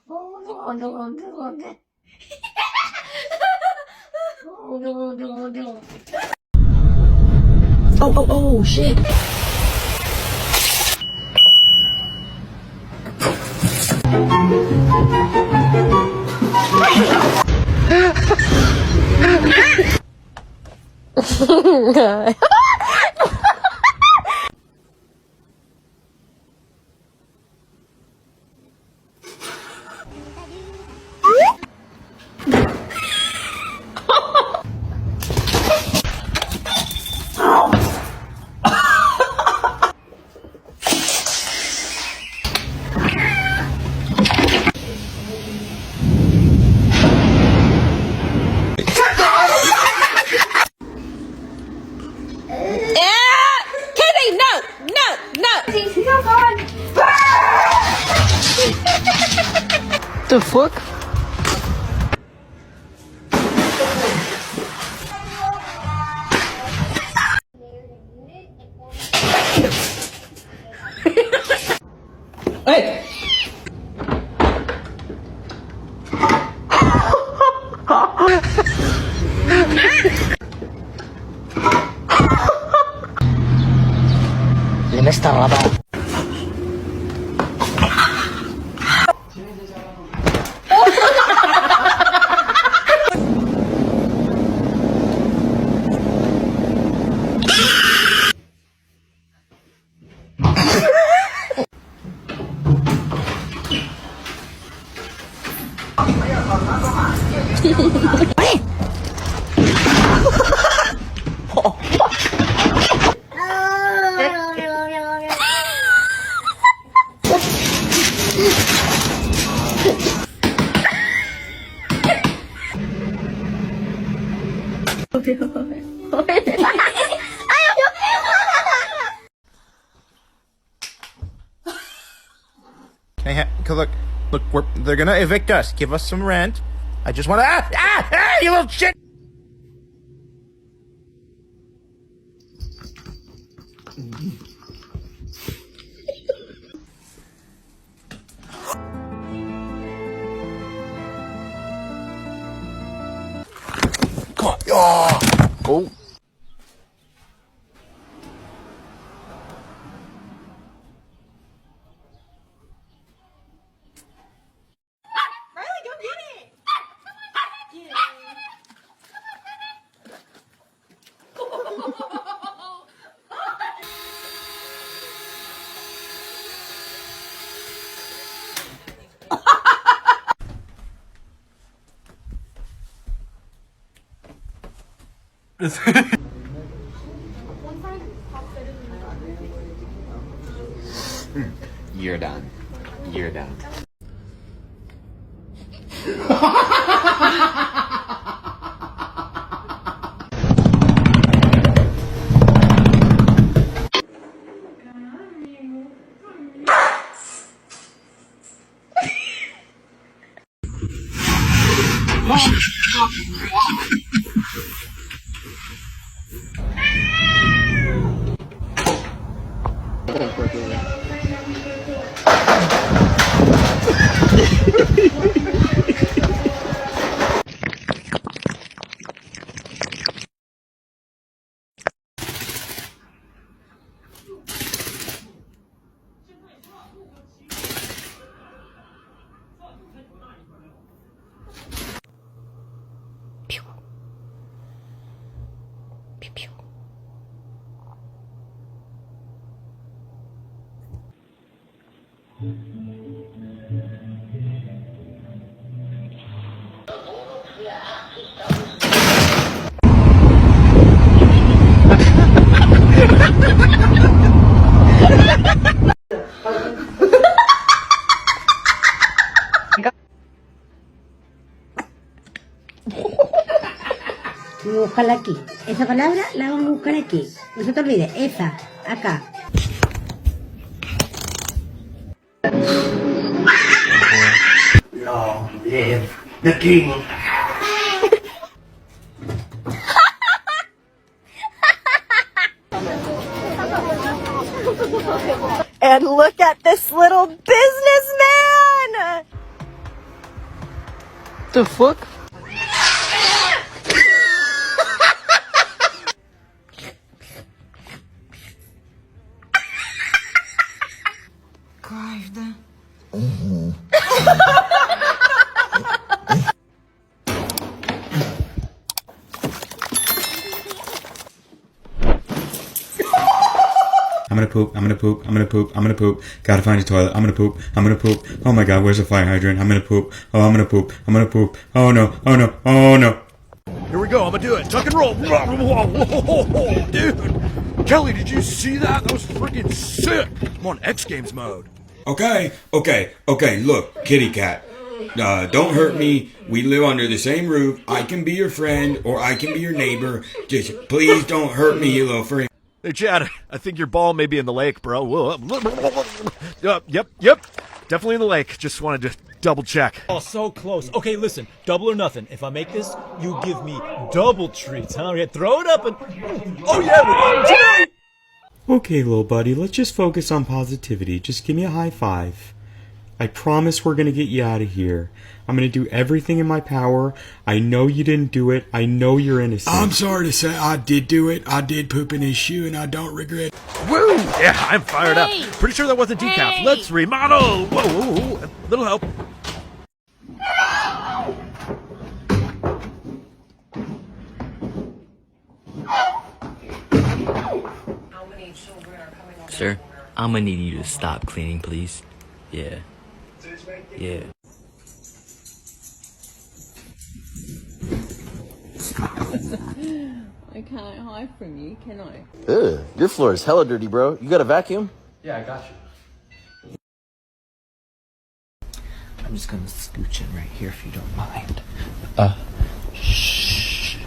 Oh, shit. The fuck? Hey! Le me está rabando. Look, they're gonna evict us. Give us some rent. I just want to. You little shit! Come on. Oh. You're done. You're done. Vamos a buscarla aquí. Esa palabra la vamos a buscar aquí. No se te olvide. Esa, acá. Long live the king. And look at this little businessman! The fuck? I'm gonna poop, I'm gonna poop, I'm gonna poop, I'm gonna poop. Gotta find a toilet. I'm gonna poop, I'm gonna poop. Oh my god, where's the fire hydrant? I'm gonna poop. Oh, I'm gonna poop, I'm gonna poop. Oh no, oh no, oh no. Here we go. I'm gonna do it. Tuck and roll. Dude. Kelly, did you see that? That was freaking sick. I'm on X Games mode. Okay, look, kitty cat. Don't hurt me. We live under the same roof. I can be your friend or I can be your neighbor. Just please don't hurt me, you little freak. Hey, Chad, I think your ball may be in the lake, bro. Yep. Definitely in the lake. Just wanted to double check. Oh, so close. Okay, listen, double or nothing. If I make this, you give me double treats, huh? Yeah, throw it up and... Oh, yeah, we're on tonight! Okay, little buddy, let's just focus on positivity. Just give me a high five. I promise we're gonna get you out of here. I'm gonna do everything in my power. I know you didn't do it. I know you're innocent. I'm sorry to say I did do it. I did poop in his shoe and I don't regret it. Woo! Yeah, I'm fired up. Pretty sure that wasn't decaf. Let's remodel. Whoa. Little help. Sir, I'm gonna need you to stop cleaning, please. Yeah. I can't hide from you, can I? Ugh, your floor is hella dirty, bro. You got a vacuum? Yeah, I got you. I'm just gonna scooch in right here if you don't mind. Shh.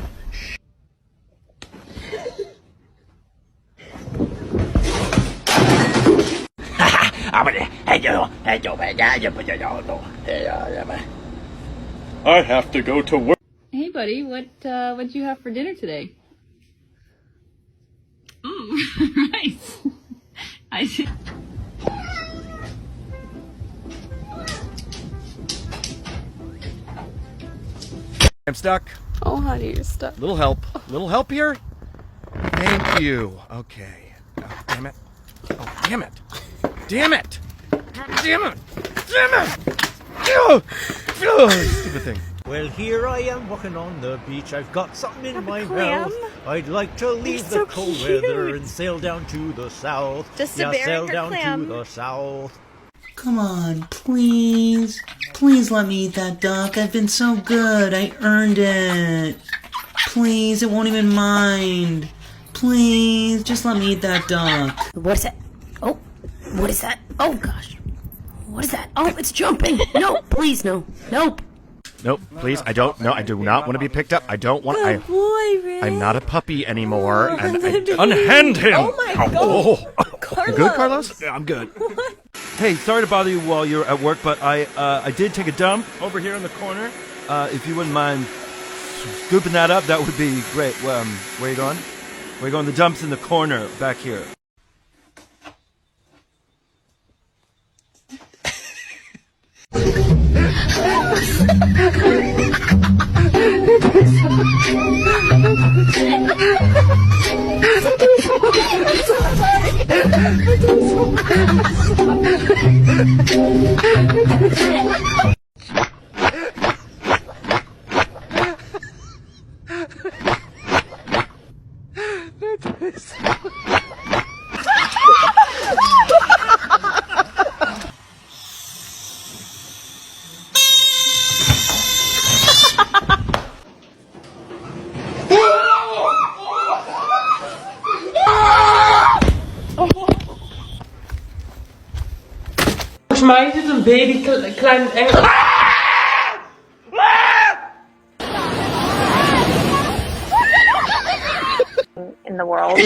I have to go to work. Hey, buddy, what'd you have for dinner today? Oh, right. I see. I'm stuck. Oh, honey, you're stuck. Little help here. Thank you. Okay. Oh, damn it. Stupid thing. Well, here I am walking on the beach. I've got something in my mouth. I'd like to leave the cold weather and sail down to the south. Sail down to the south. Come on, please. Please let me eat that duck. I've been so good. I earned it. Please, it won't even mind. Please, just let me eat that duck. What is that? Oh, what is that? Oh, gosh. What is that? Oh, it's jumping. No, please, no. Nope. Nope, please, I don't. No, I do not want to be picked up. I don't want. I'm not a puppy anymore. And unhand him. Oh my God. You good, Carlos? Yeah, I'm good. Hey, sorry to bother you while you're at work, but I did take a dump over here in the corner. If you wouldn't mind scooping that up, that would be great. Where are you going? Where are you going? The dump's in the corner back here. Volgens mij is het een baby klein engel. In the world.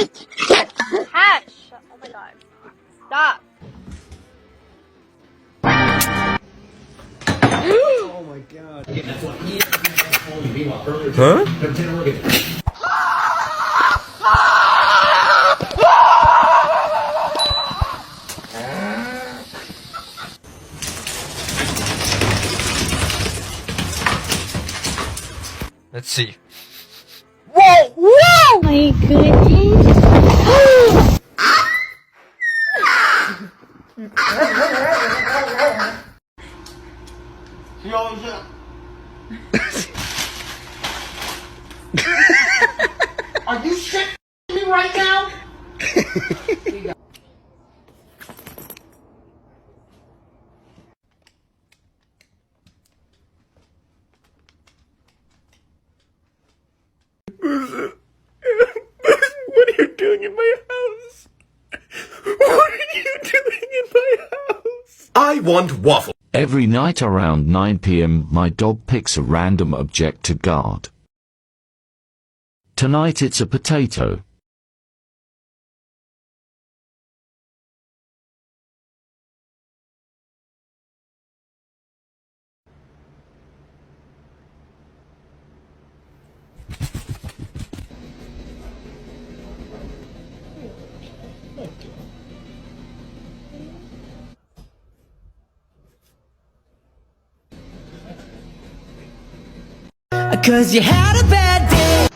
Hatch! Oh my god. Stop! Oh my God. Huh? Let's see. Whoa! Whoa! My goodness. Are you shitting me right now? What are you doing in my house? What are you doing in my house? I want waffle. Every night around 9 p.m. my dog picks a random object to guard. Tonight it's a potato. Cause you had a bad day.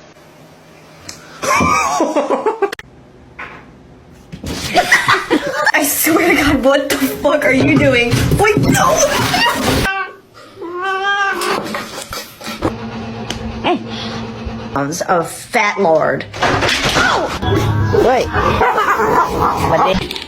I swear to God, what the fuck are you doing? Wait, no! A fat lord. Oh! Wait. What